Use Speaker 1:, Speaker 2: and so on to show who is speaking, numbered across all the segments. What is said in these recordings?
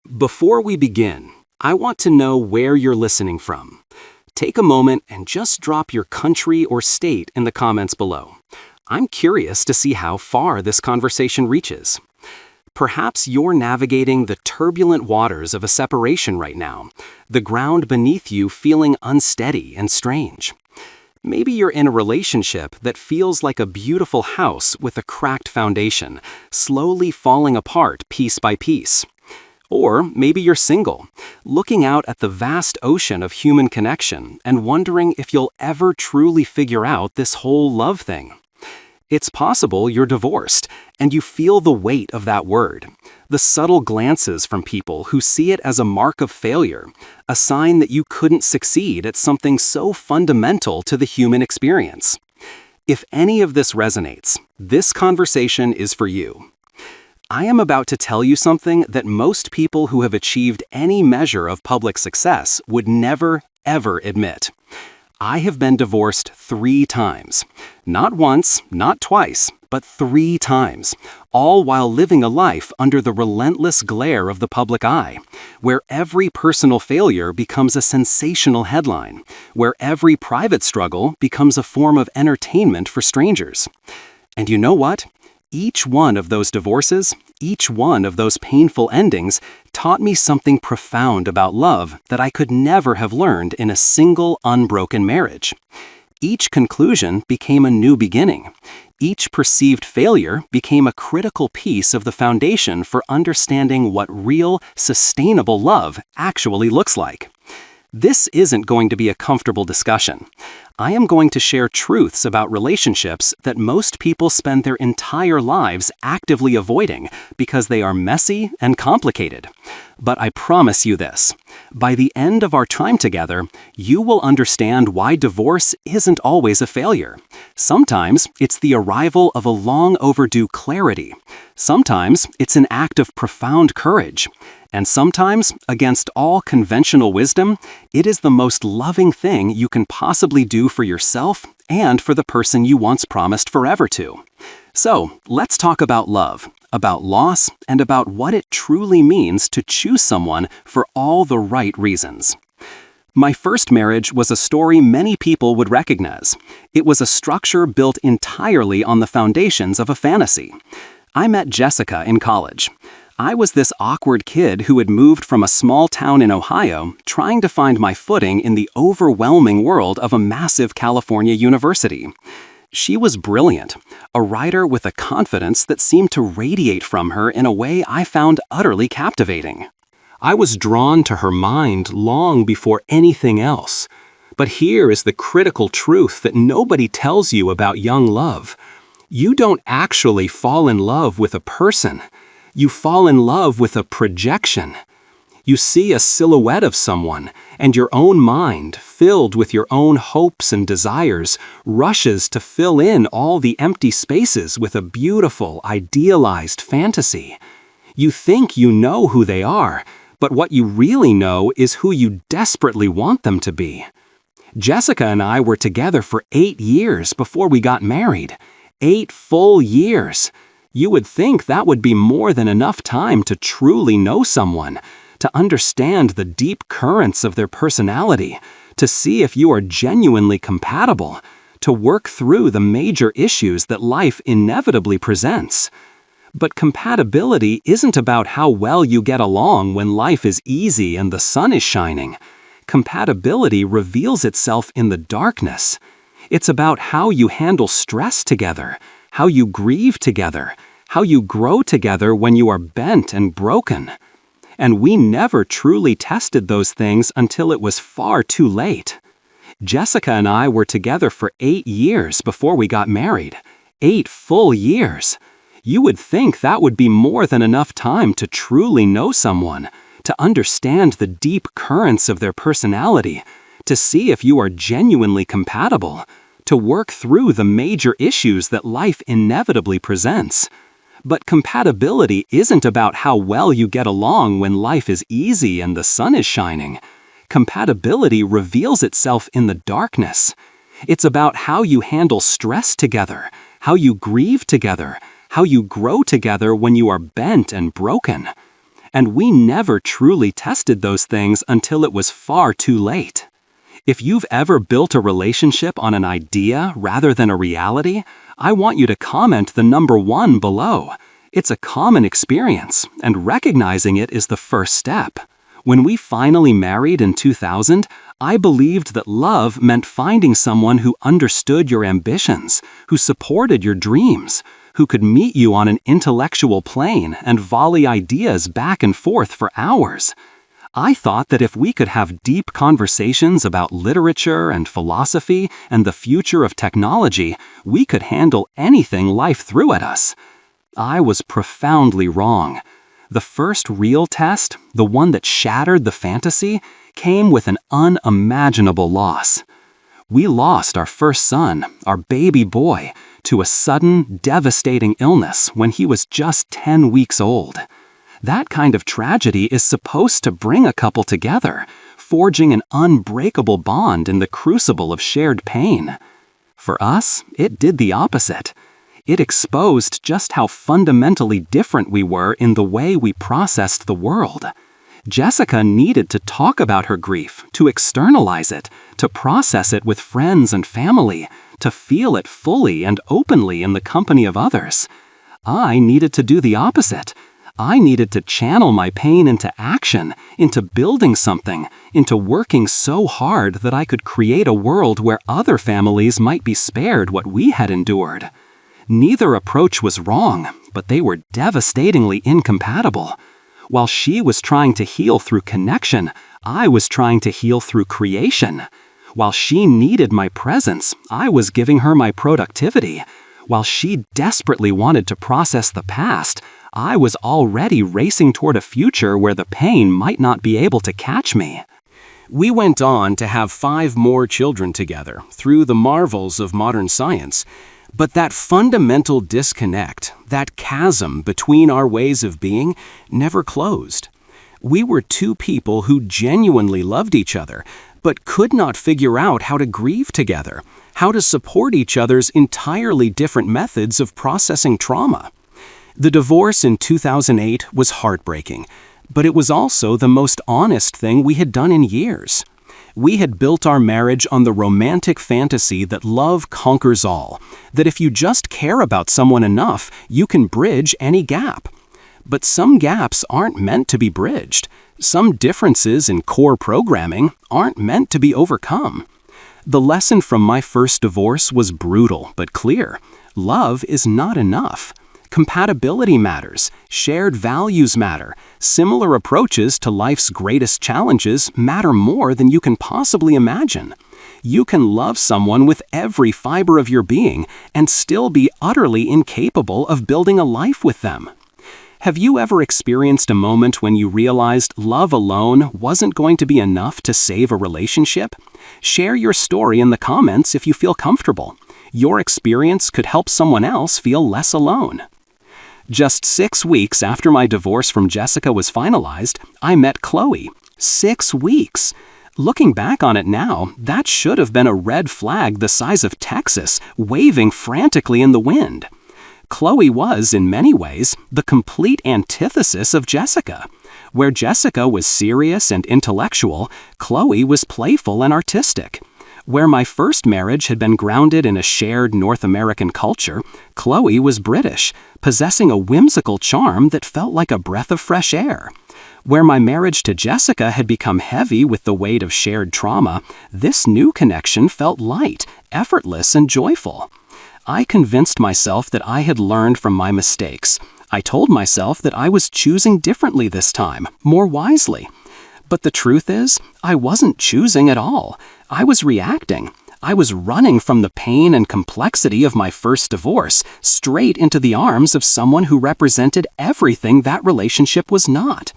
Speaker 1: Before we begin, I want to know where you're listening from. Take a moment and just drop your country or state in the comments below. I'm curious to see how far this conversation reaches. Perhaps you're navigating the turbulent waters of a separation right now, the ground beneath you feeling unsteady and strange. Maybe you're in a relationship that feels like a beautiful house with a cracked foundation, slowly falling apart piece by piece. Or maybe you're single, looking out at the vast ocean of human connection and wondering if you'll ever truly figure out this whole love thing. It's possible you're divorced, and you feel the weight of that word, the subtle glances from people who see it as a mark of failure, a sign that you couldn't succeed at something so fundamental to the human experience. If any of this resonates, this conversation is for you. I am about to tell you something that most people who have achieved any measure of public success would never, ever admit. I have been divorced 3 times. Not once, not twice, but 3 times, all while living a life under the relentless glare of the public eye, where every personal failure becomes a sensational headline, where every private struggle becomes a form of entertainment for strangers. And you know what? Each one of those divorces, each one of those painful endings taught me something profound about love that I could never have learned in a single unbroken marriage. Each conclusion became a new beginning. Each perceived failure became a critical piece of the foundation for understanding what real, sustainable love actually looks like. This isn't going to be a comfortable discussion. I am going to share truths about relationships that most people spend their entire lives actively avoiding because they are messy and complicated. But I promise you this, by the end of our time together, you will understand why divorce isn't always a failure. Sometimes it's the arrival of a long overdue clarity. Sometimes it's an act of profound courage. And sometimes, against all conventional wisdom, it is the most loving thing you can possibly do for yourself and for the person you once promised forever to. So, let's talk about love, about loss, and about what it truly means to choose someone for all the right reasons. My first marriage was a story many people would recognize. It was a structure built entirely on the foundations of a fantasy. I met Jessica in college. I was this awkward kid who had moved from a small town in Ohio, trying to find my footing in the overwhelming world of a massive California university. She was brilliant, a writer with a confidence that seemed to radiate from her in a way I found utterly captivating. I was drawn to her mind long before anything else. But here is the critical truth that nobody tells you about young love. You don't actually fall in love with a person. You fall in love with a projection. You see a silhouette of someone, and your own mind, filled with your own hopes and desires, rushes to fill in all the empty spaces with a beautiful, idealized fantasy. You think you know who they are, but what you really know is who you desperately want them to be. Jessica and I were together for 8 years before we got married. 8 full years. You would think that would be more than enough time to truly know someone, to understand the deep currents of their personality, to see if you are genuinely compatible, to work through the major issues that life inevitably presents. But compatibility isn't about how well you get along when life is easy and the sun is shining. Compatibility reveals itself in the darkness. It's about how you handle stress together, how you grieve together, how you grow together when you are bent and broken. And we never truly tested those things until it was far too late. Jessica and I were together for 8 years before we got married. 8 full years. You would think that would be more than enough time to truly know someone, to understand the deep currents of their personality, to see if you are genuinely compatible, to work through the major issues that life inevitably presents. But compatibility isn't about how well you get along when life is easy and the sun is shining. Compatibility reveals itself in the darkness. It's about how you handle stress together, how you grieve together, how you grow together when you are bent and broken. And we never truly tested those things until it was far too late. If you've ever built a relationship on an idea rather than a reality, I want you to comment the number 1 below. It's a common experience, and recognizing it is the first step. When we finally married in 2000, I believed that love meant finding someone who understood your ambitions, who supported your dreams, who could meet you on an intellectual plane and volley ideas back and forth for hours. I thought that if we could have deep conversations about literature and philosophy and the future of technology, we could handle anything life threw at us. I was profoundly wrong. The first real test, the one that shattered the fantasy, came with an unimaginable loss. We lost our first son, our baby boy, to a sudden, devastating illness when he was just 10 weeks old. That kind of tragedy is supposed to bring a couple together, forging an unbreakable bond in the crucible of shared pain. For us, it did the opposite. It exposed just how fundamentally different we were in the way we processed the world. Jessica needed to talk about her grief, to externalize it, to process it with friends and family, to feel it fully and openly in the company of others. I needed to do the opposite. I needed to channel my pain into action, into building something, into working so hard that I could create a world where other families might be spared what we had endured. Neither approach was wrong, but they were devastatingly incompatible. While she was trying to heal through connection, I was trying to heal through creation. While she needed my presence, I was giving her my productivity. While she desperately wanted to process the past, I was already racing toward a future where the pain might not be able to catch me. We went on to have 5 more children together through the marvels of modern science. But that fundamental disconnect, that chasm between our ways of being, never closed. We were 2 people who genuinely loved each other, but could not figure out how to grieve together, how to support each other's entirely different methods of processing trauma. The divorce in 2008 was heartbreaking, but it was also the most honest thing we had done in years. We had built our marriage on the romantic fantasy that love conquers all, that if you just care about someone enough, you can bridge any gap. But some gaps aren't meant to be bridged. Some differences in core programming aren't meant to be overcome. The lesson from my first divorce was brutal but clear. Love is not enough. Compatibility matters, shared values matter, similar approaches to life's greatest challenges matter more than you can possibly imagine. You can love someone with every fiber of your being and still be utterly incapable of building a life with them. Have you ever experienced a moment when you realized love alone wasn't going to be enough to save a relationship? Share your story in the comments if you feel comfortable. Your experience could help someone else feel less alone. Just 6 weeks after my divorce from Jessica was finalized, I met Chloe. 6 weeks! Looking back on it now, that should have been a red flag the size of Texas, waving frantically in the wind. Chloe was, in many ways, the complete antithesis of Jessica. Where Jessica was serious and intellectual, Chloe was playful and artistic. Where my first marriage had been grounded in a shared North American culture, Chloe was British, possessing a whimsical charm that felt like a breath of fresh air. Where my marriage to Jessica had become heavy with the weight of shared trauma, this new connection felt light, effortless, and joyful. I convinced myself that I had learned from my mistakes. I told myself that I was choosing differently this time, more wisely. But the truth is, I wasn't choosing at all. I was reacting. I was running from the pain and complexity of my first divorce straight into the arms of someone who represented everything that relationship was not.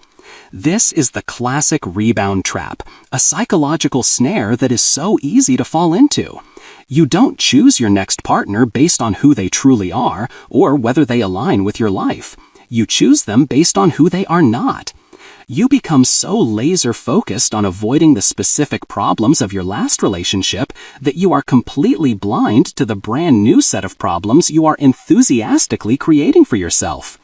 Speaker 1: This is the classic rebound trap, a psychological snare that is so easy to fall into. You don't choose your next partner based on who they truly are or whether they align with your life. You choose them based on who they are not. You become so laser-focused on avoiding the specific problems of your last relationship that you are completely blind to the brand new set of problems you are enthusiastically creating for yourself.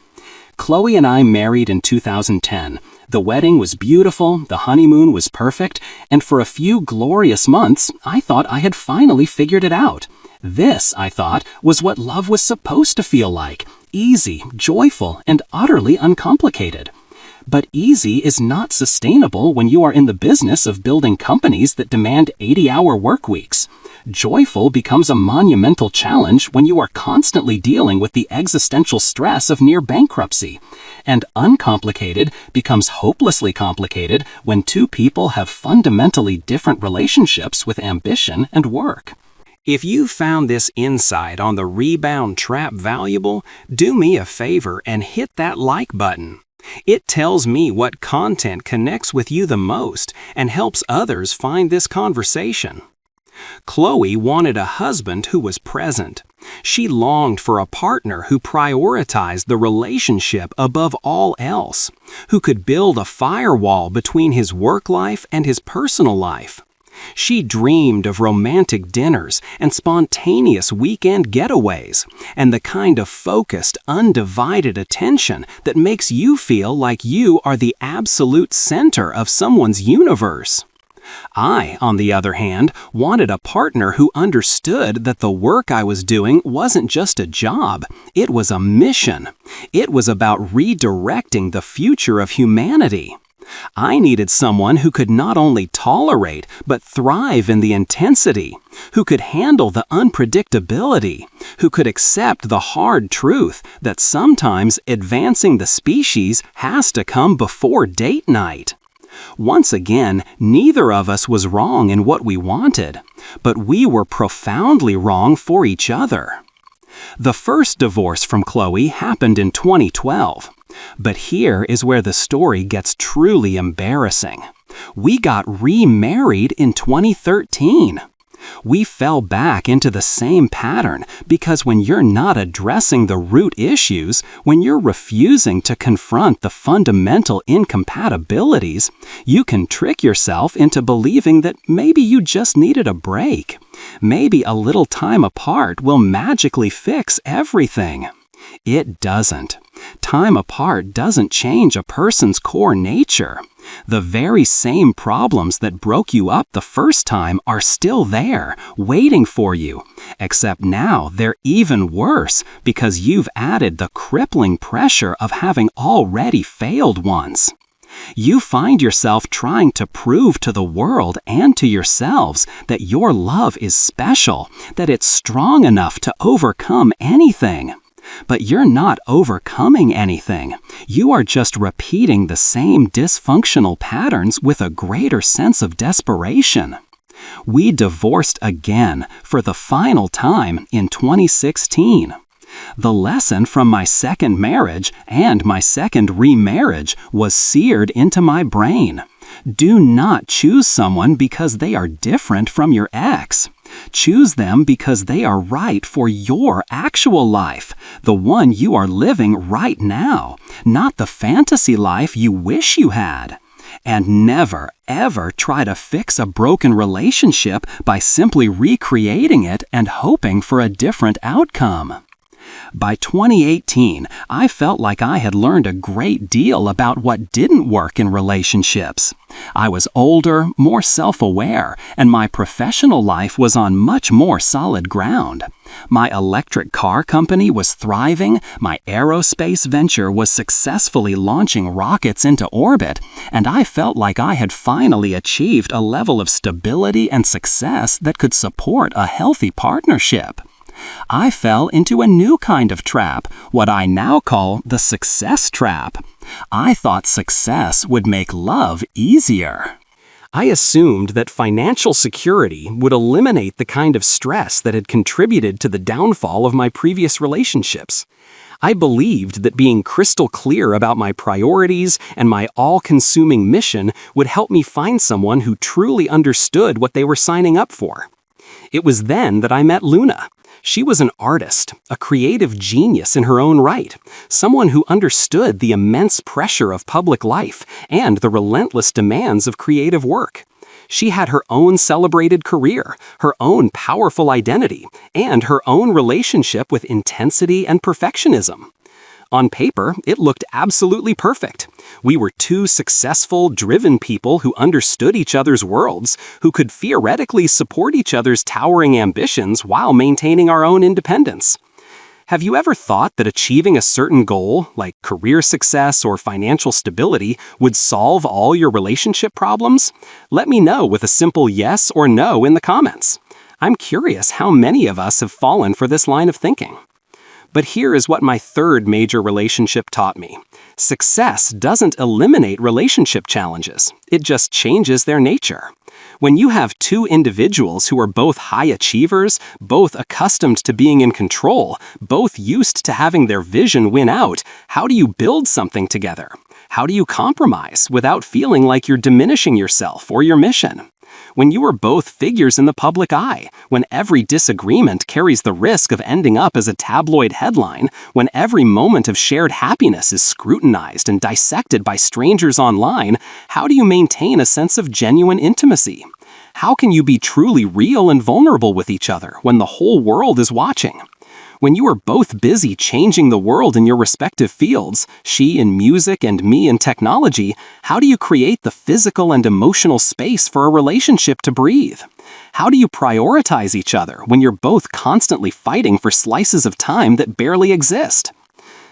Speaker 1: Chloe and I married in 2010. The wedding was beautiful, the honeymoon was perfect, and for a few glorious months, I thought I had finally figured it out. This, I thought, was what love was supposed to feel like: easy, joyful, and utterly uncomplicated. But easy is not sustainable when you are in the business of building companies that demand 80-hour work weeks. Joyful becomes a monumental challenge when you are constantly dealing with the existential stress of near bankruptcy. And uncomplicated becomes hopelessly complicated when two people have fundamentally different relationships with ambition and work. If you found this insight on the rebound trap valuable, do me a favor and hit that like button. It tells me what content connects with you the most and helps others find this conversation. Chloe wanted a husband who was present. She longed for a partner who prioritized the relationship above all else, who could build a firewall between his work life and his personal life. She dreamed of romantic dinners and spontaneous weekend getaways, and the kind of focused, undivided attention that makes you feel like you are the absolute center of someone's universe. I, on the other hand, wanted a partner who understood that the work I was doing wasn't just a job, it was a mission. It was about redirecting the future of humanity. I needed someone who could not only tolerate but thrive in the intensity, who could handle the unpredictability, who could accept the hard truth that sometimes advancing the species has to come before date night. Once again, neither of us was wrong in what we wanted, but we were profoundly wrong for each other. The first divorce from Chloe happened in 2012. But here is where the story gets truly embarrassing. We got remarried in 2013. We fell back into the same pattern because when you're not addressing the root issues, when you're refusing to confront the fundamental incompatibilities, you can trick yourself into believing that maybe you just needed a break. Maybe a little time apart will magically fix everything. It doesn't. Time apart doesn't change a person's core nature. The very same problems that broke you up the first time are still there, waiting for you, except now they're even worse because you've added the crippling pressure of having already failed once. You find yourself trying to prove to the world and to yourselves that your love is special, that it's strong enough to overcome anything. But you're not overcoming anything. You are just repeating the same dysfunctional patterns with a greater sense of desperation. We divorced again for the final time in 2016. The lesson from my second marriage and my second remarriage was seared into my brain. Do not choose someone because they are different from your ex. Choose them because they are right for your actual life, the one you are living right now, not the fantasy life you wish you had. And never, ever try to fix a broken relationship by simply recreating it and hoping for a different outcome. By 2018, I felt like I had learned a great deal about what didn't work in relationships. I was older, more self-aware, and my professional life was on much more solid ground. My electric car company was thriving, my aerospace venture was successfully launching rockets into orbit, and I felt like I had finally achieved a level of stability and success that could support a healthy partnership. I fell into a new kind of trap, what I now call the success trap. I thought success would make love easier. I assumed that financial security would eliminate the kind of stress that had contributed to the downfall of my previous relationships. I believed that being crystal clear about my priorities and my all-consuming mission would help me find someone who truly understood what they were signing up for. It was then that I met Luna. She was an artist, a creative genius in her own right, someone who understood the immense pressure of public life and the relentless demands of creative work. She had her own celebrated career, her own powerful identity, and her own relationship with intensity and perfectionism. On paper, it looked absolutely perfect. We were two successful, driven people who understood each other's worlds, who could theoretically support each other's towering ambitions while maintaining our own independence. Have you ever thought that achieving a certain goal, like career success or financial stability, would solve all your relationship problems? Let me know with a simple yes or no in the comments. I'm curious how many of us have fallen for this line of thinking. But here is what my third major relationship taught me. Success doesn't eliminate relationship challenges, it just changes their nature. When you have two individuals who are both high achievers, both accustomed to being in control, both used to having their vision win out, how do you build something together? How do you compromise without feeling like you're diminishing yourself or your mission? When you are both figures in the public eye, when every disagreement carries the risk of ending up as a tabloid headline, when every moment of shared happiness is scrutinized and dissected by strangers online, how do you maintain a sense of genuine intimacy? How can you be truly real and vulnerable with each other when the whole world is watching? When you are both busy changing the world in your respective fields, she in music and me in technology, how do you create the physical and emotional space for a relationship to breathe? How do you prioritize each other when you're both constantly fighting for slices of time that barely exist?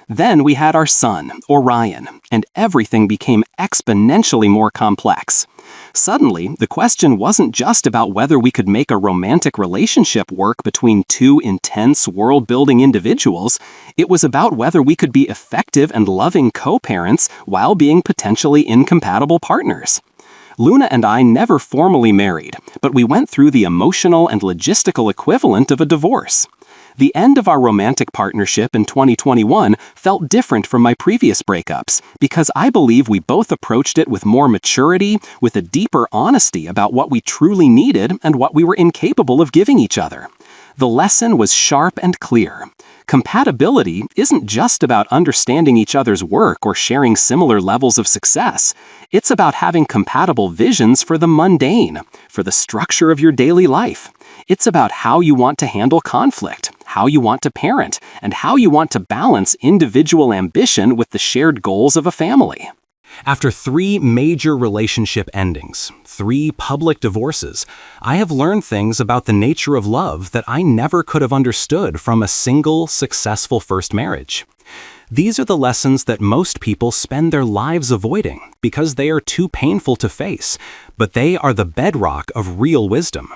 Speaker 1: Then we had our son, Orion, and everything became exponentially more complex. Suddenly, the question wasn't just about whether we could make a romantic relationship work between two intense, world-building individuals. It was about whether we could be effective and loving co-parents while being potentially incompatible partners. Luna and I never formally married, but we went through the emotional and logistical equivalent of a divorce. The end of our romantic partnership in 2021 felt different from my previous breakups because I believe we both approached it with more maturity, with a deeper honesty about what we truly needed and what we were incapable of giving each other. The lesson was sharp and clear. Compatibility isn't just about understanding each other's work or sharing similar levels of success. It's about having compatible visions for the mundane, for the structure of your daily life. It's about how you want to handle conflict, how you want to parent, and how you want to balance individual ambition with the shared goals of a family. After 3 major relationship endings, 3 public divorces, I have learned things about the nature of love that I never could have understood from a single, successful first marriage. These are the lessons that most people spend their lives avoiding because they are too painful to face, but they are the bedrock of real wisdom.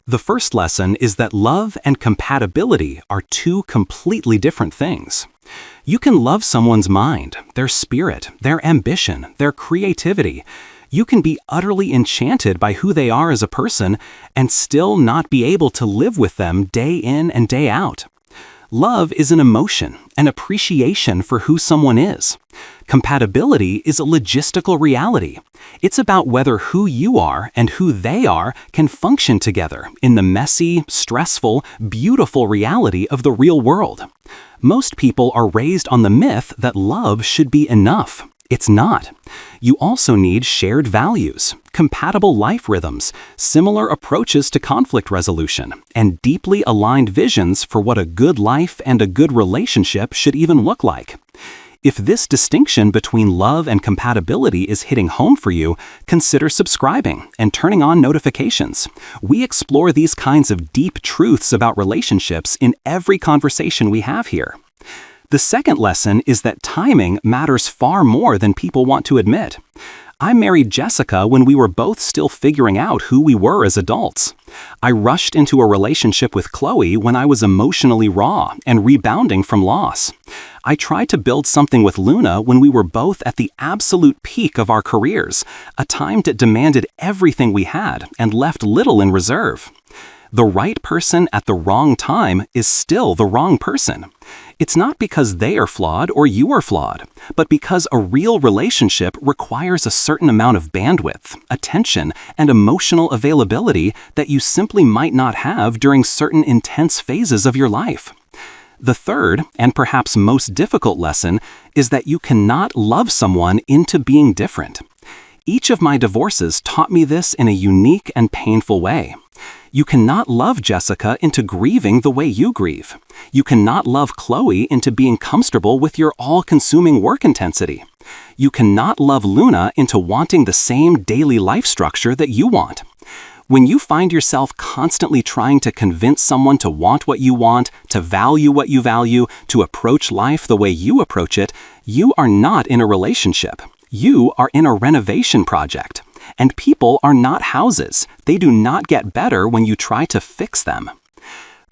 Speaker 1: The first lesson is that love and compatibility are 2 completely different things. You can love someone's mind, their spirit, their ambition, their creativity. You can be utterly enchanted by who they are as a person and still not be able to live with them day in and day out. Love is an emotion, an appreciation for who someone is. Compatibility is a logistical reality. It's about whether who you are and who they are can function together in the messy, stressful, beautiful reality of the real world. Most people are raised on the myth that love should be enough. It's not. You also need shared values, compatible life rhythms, similar approaches to conflict resolution, and deeply aligned visions for what a good life and a good relationship should even look like. If this distinction between love and compatibility is hitting home for you, consider subscribing and turning on notifications. We explore these kinds of deep truths about relationships in every conversation we have here. The second lesson is that timing matters far more than people want to admit. I married Jessica when we were both still figuring out who we were as adults. I rushed into a relationship with Chloe when I was emotionally raw and rebounding from loss. I tried to build something with Luna when we were both at the absolute peak of our careers, a time that demanded everything we had and left little in reserve. The right person at the wrong time is still the wrong person. It's not because they are flawed or you are flawed, but because a real relationship requires a certain amount of bandwidth, attention, and emotional availability that you simply might not have during certain intense phases of your life. The third, and perhaps most difficult lesson, is that you cannot love someone into being different. Each of my divorces taught me this in a unique and painful way. You cannot love Jessica into grieving the way you grieve. You cannot love Chloe into being comfortable with your all-consuming work intensity. You cannot love Luna into wanting the same daily life structure that you want. When you find yourself constantly trying to convince someone to want what you want, to value what you value, to approach life the way you approach it, you are not in a relationship. You are in a renovation project. And people are not houses. They do not get better when you try to fix them.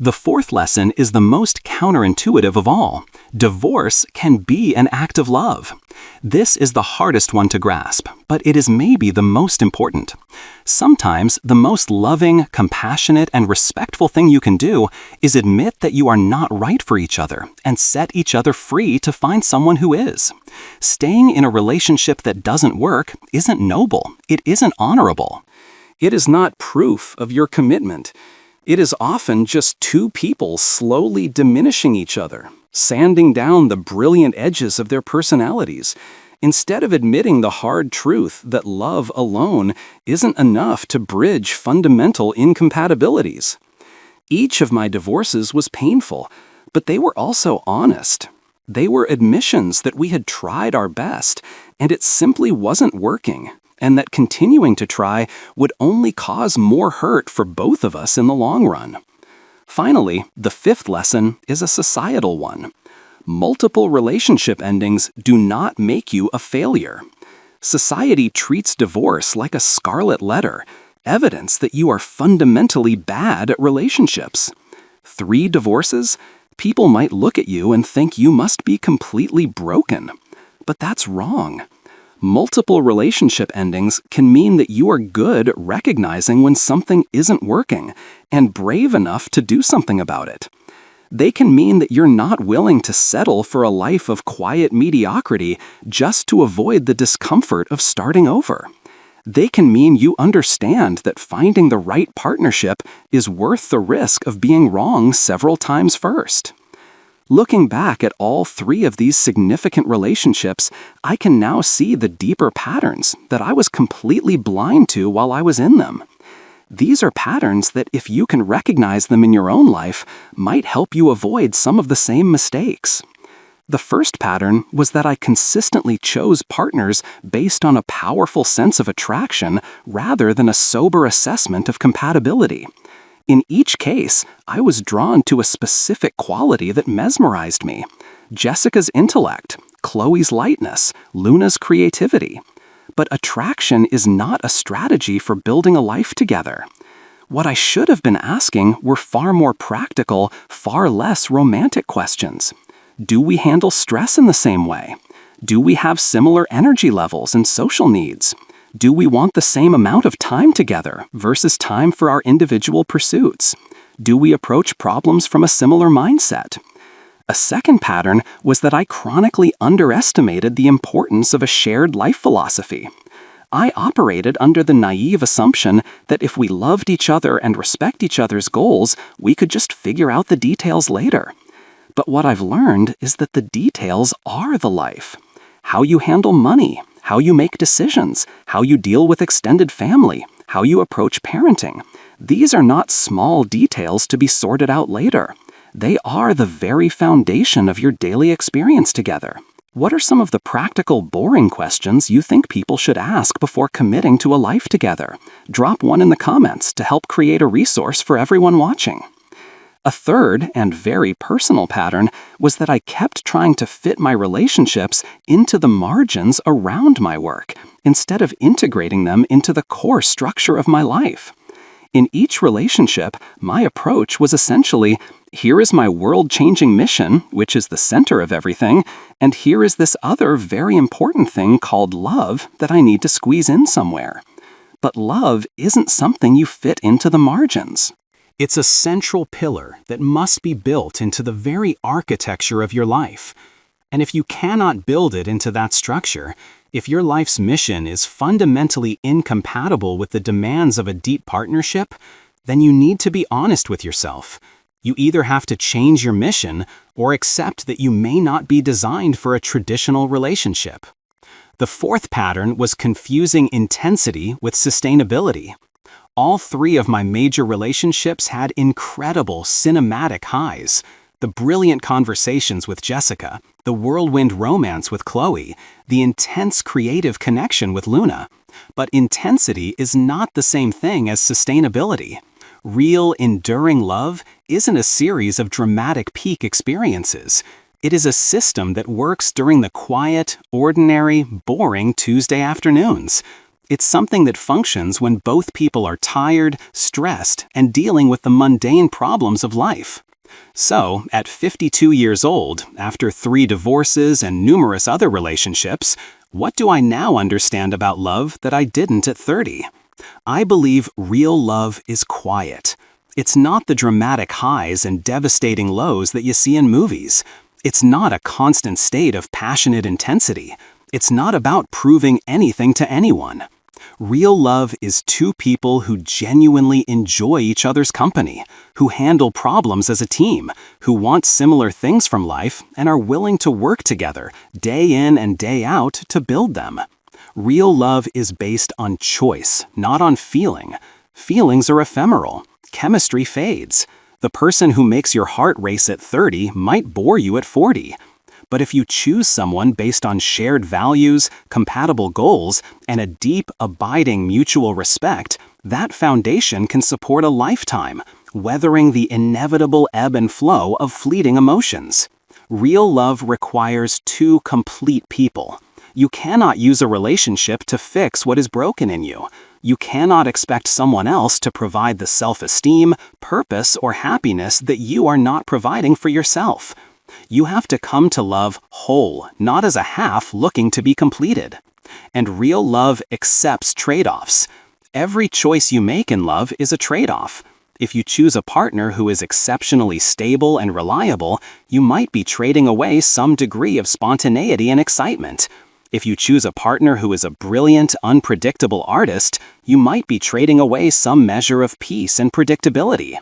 Speaker 1: The fourth lesson is the most counterintuitive of all. Divorce can be an act of love. This is the hardest one to grasp, but it is maybe the most important. Sometimes the most loving, compassionate, and respectful thing you can do is admit that you are not right for each other and set each other free to find someone who is. Staying in a relationship that doesn't work isn't noble. It isn't honorable. It is not proof of your commitment. It is often just two people slowly diminishing each other, sanding down the brilliant edges of their personalities, instead of admitting the hard truth that love alone isn't enough to bridge fundamental incompatibilities. Each of my divorces was painful, but they were also honest. They were admissions that we had tried our best, and it simply wasn't working, and that continuing to try would only cause more hurt for both of us in the long run. Finally, the fifth lesson is a societal one. Multiple relationship endings do not make you a failure. Society treats divorce like a scarlet letter, evidence that you are fundamentally bad at relationships. 3 divorces? People might look at you and think you must be completely broken. But that's wrong. Multiple relationship endings can mean that you are good at recognizing when something isn't working and brave enough to do something about it. They can mean that you're not willing to settle for a life of quiet mediocrity just to avoid the discomfort of starting over. They can mean you understand that finding the right partnership is worth the risk of being wrong several times first. Looking back at all 3 of these significant relationships, I can now see the deeper patterns that I was completely blind to while I was in them. These are patterns that, if you can recognize them in your own life, might help you avoid some of the same mistakes. The first pattern was that I consistently chose partners based on a powerful sense of attraction rather than a sober assessment of compatibility. In each case, I was drawn to a specific quality that mesmerized me: Jessica's intellect, Chloe's lightness, Luna's creativity. But attraction is not a strategy for building a life together. What I should have been asking were far more practical, far less romantic questions. Do we handle stress in the same way? Do we have similar energy levels and social needs? Do we want the same amount of time together versus time for our individual pursuits? Do we approach problems from a similar mindset? A second pattern was that I chronically underestimated the importance of a shared life philosophy. I operated under the naive assumption that if we loved each other and respect each other's goals, we could just figure out the details later. But what I've learned is that the details are the life. How you handle money, how you make decisions, how you deal with extended family, how you approach parenting. These are not small details to be sorted out later. They are the very foundation of your daily experience together. What are some of the practical, boring questions you think people should ask before committing to a life together? Drop one in the comments to help create a resource for everyone watching. A third and very personal pattern was that I kept trying to fit my relationships into the margins around my work, instead of integrating them into the core structure of my life. In each relationship, my approach was essentially, here is my world-changing mission, which is the center of everything, and here is this other very important thing called love that I need to squeeze in somewhere. But love isn't something you fit into the margins. It's a central pillar that must be built into the very architecture of your life. And if you cannot build it into that structure, if your life's mission is fundamentally incompatible with the demands of a deep partnership, then you need to be honest with yourself. You either have to change your mission or accept that you may not be designed for a traditional relationship. The fourth pattern was confusing intensity with sustainability. All three of my major relationships had incredible cinematic highs. The brilliant conversations with Jessica, the whirlwind romance with Chloe, the intense creative connection with Luna. But intensity is not the same thing as sustainability. Real, enduring love isn't a series of dramatic peak experiences. It is a system that works during the quiet, ordinary, boring Tuesday afternoons. It's something that functions when both people are tired, stressed, and dealing with the mundane problems of life. So, at 52 years old, after 3 divorces and numerous other relationships, what do I now understand about love that I didn't at 30? I believe real love is quiet. It's not the dramatic highs and devastating lows that you see in movies. It's not a constant state of passionate intensity. It's not about proving anything to anyone. Real love is two people who genuinely enjoy each other's company, who handle problems as a team, who want similar things from life and are willing to work together, day in and day out, to build them. Real love is based on choice, not on feeling. Feelings are ephemeral. Chemistry fades. The person who makes your heart race at 30 might bore you at 40. But if you choose someone based on shared values, compatible goals, and a deep, abiding mutual respect, that foundation can support a lifetime, weathering the inevitable ebb and flow of fleeting emotions. Real love requires two complete people. You cannot use a relationship to fix what is broken in you. You cannot expect someone else to provide the self-esteem, purpose, or happiness that you are not providing for yourself. You have to come to love whole, not as a half looking to be completed. And real love accepts trade-offs. Every choice you make in love is a trade-off. If you choose a partner who is exceptionally stable and reliable, you might be trading away some degree of spontaneity and excitement. If you choose a partner who is a brilliant, unpredictable artist, you might be trading away some measure of peace and predictability.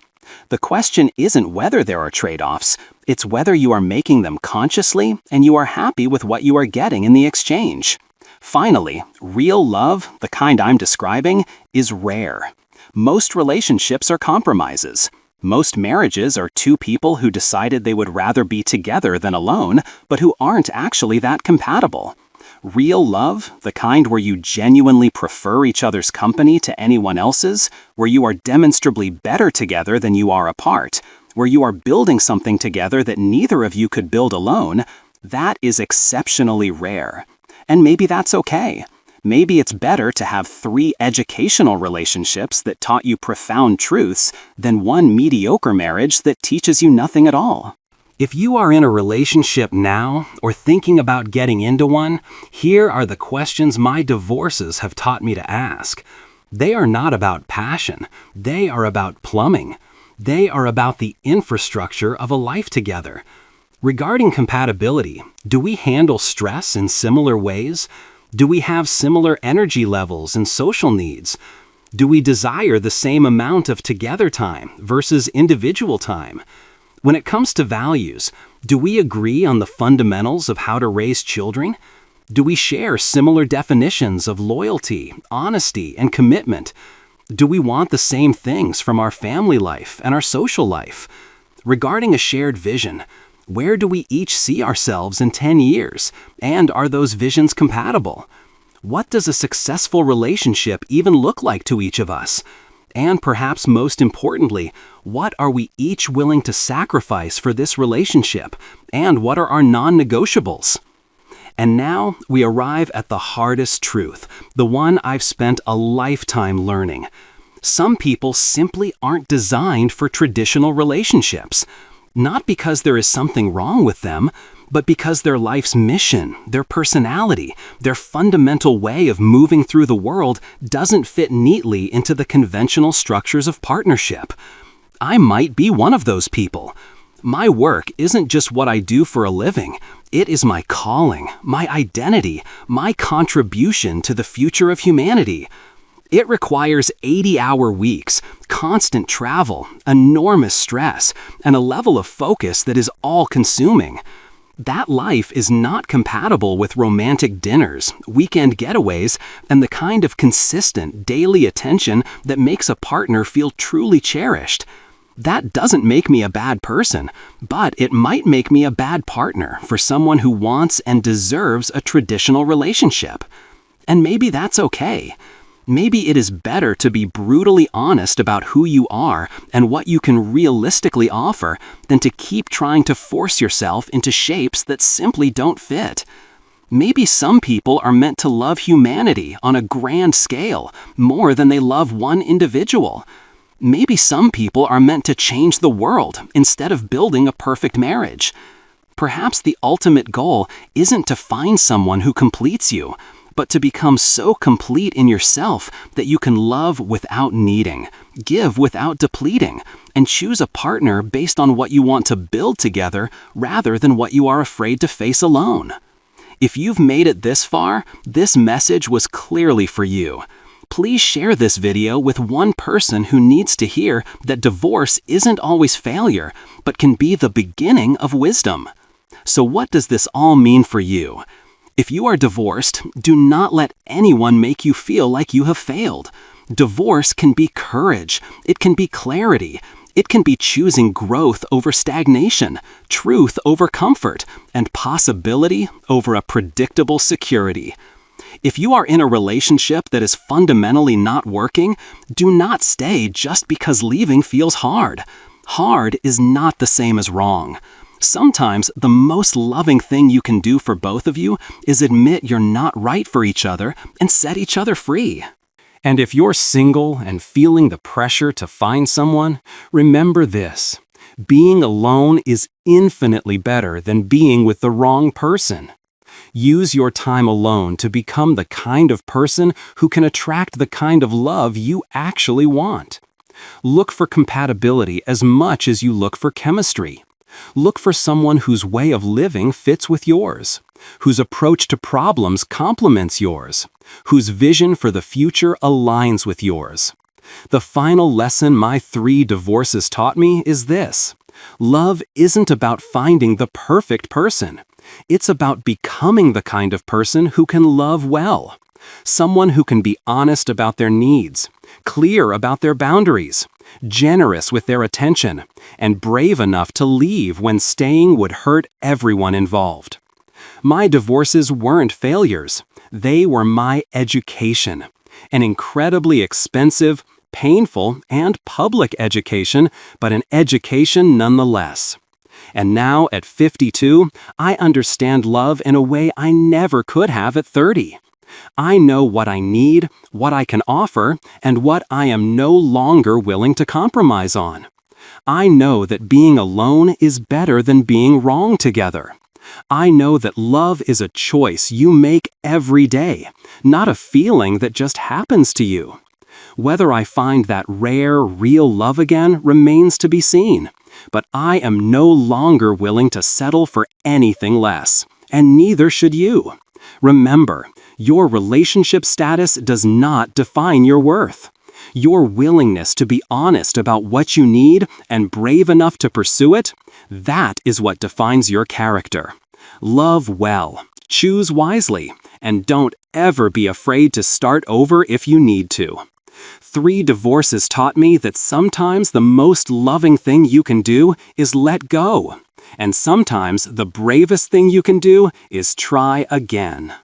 Speaker 1: The question isn't whether there are trade-offs, it's whether you are making them consciously and you are happy with what you are getting in the exchange. Finally, real love, the kind I'm describing, is rare. Most relationships are compromises. Most marriages are two people who decided they would rather be together than alone, but who aren't actually that compatible. Real love, the kind where you genuinely prefer each other's company to anyone else's, where you are demonstrably better together than you are apart, where you are building something together that neither of you could build alone, that is exceptionally rare. And maybe that's okay. Maybe it's better to have 3 educational relationships that taught you profound truths than one mediocre marriage that teaches you nothing at all. If you are in a relationship now or thinking about getting into one, here are the questions my divorces have taught me to ask. They are not about passion. They are about plumbing. They are about the infrastructure of a life together. Regarding compatibility, do we handle stress in similar ways? Do we have similar energy levels and social needs? Do we desire the same amount of together time versus individual time? When it comes to values, do we agree on the fundamentals of how to raise children? Do we share similar definitions of loyalty, honesty, and commitment? Do we want the same things from our family life and our social life? Regarding a shared vision, where do we each see ourselves in 10 years? And are those visions compatible? What does a successful relationship even look like to each of us? And perhaps most importantly, what are we each willing to sacrifice for this relationship? And what are our non-negotiables? And now we arrive at the hardest truth, the one I've spent a lifetime learning. Some people simply aren't designed for traditional relationships. Not because there is something wrong with them, but because their life's mission, their personality, their fundamental way of moving through the world doesn't fit neatly into the conventional structures of partnership. I might be one of those people. My work isn't just what I do for a living. It is my calling, my identity, my contribution to the future of humanity. It requires 80-hour weeks, constant travel, enormous stress, and a level of focus that is all-consuming. That life is not compatible with romantic dinners, weekend getaways, and the kind of consistent daily attention that makes a partner feel truly cherished. That doesn't make me a bad person, but it might make me a bad partner for someone who wants and deserves a traditional relationship. And maybe that's okay. Maybe it is better to be brutally honest about who you are and what you can realistically offer than to keep trying to force yourself into shapes that simply don't fit. Maybe some people are meant to love humanity on a grand scale more than they love one individual. Maybe some people are meant to change the world instead of building a perfect marriage. Perhaps the ultimate goal isn't to find someone who completes you, but to become so complete in yourself that you can love without needing, give without depleting, and choose a partner based on what you want to build together rather than what you are afraid to face alone. If you've made it this far, this message was clearly for you. Please share this video with one person who needs to hear that divorce isn't always failure, but can be the beginning of wisdom. So what does this all mean for you? If you are divorced, do not let anyone make you feel like you have failed. Divorce can be courage, it can be clarity, it can be choosing growth over stagnation, truth over comfort, and possibility over a predictable security. If you are in a relationship that is fundamentally not working, do not stay just because leaving feels hard. Hard is not the same as wrong. Sometimes the most loving thing you can do for both of you is admit you're not right for each other and set each other free. And if you're single and feeling the pressure to find someone, remember this: being alone is infinitely better than being with the wrong person. Use your time alone to become the kind of person who can attract the kind of love you actually want. Look for compatibility as much as you look for chemistry. Look for someone whose way of living fits with yours, whose approach to problems complements yours, whose vision for the future aligns with yours. The final lesson my 3 divorces taught me is this: love isn't about finding the perfect person. It's about becoming the kind of person who can love well. Someone who can be honest about their needs, clear about their boundaries, generous with their attention, and brave enough to leave when staying would hurt everyone involved. My divorces weren't failures. They were my education. An incredibly expensive, painful, and public education, but an education nonetheless. And now, at 52, I understand love in a way I never could have at 30. I know what I need, what I can offer, and what I am no longer willing to compromise on. I know that being alone is better than being wrong together. I know that love is a choice you make every day, not a feeling that just happens to you. Whether I find that rare, real love again remains to be seen, but I am no longer willing to settle for anything less, and neither should you. Remember, your relationship status does not define your worth. Your willingness to be honest about what you need and brave enough to pursue it, that is what defines your character. Love well, choose wisely, and don't ever be afraid to start over if you need to. 3 divorces taught me that sometimes the most loving thing you can do is let go. And sometimes the bravest thing you can do is try again.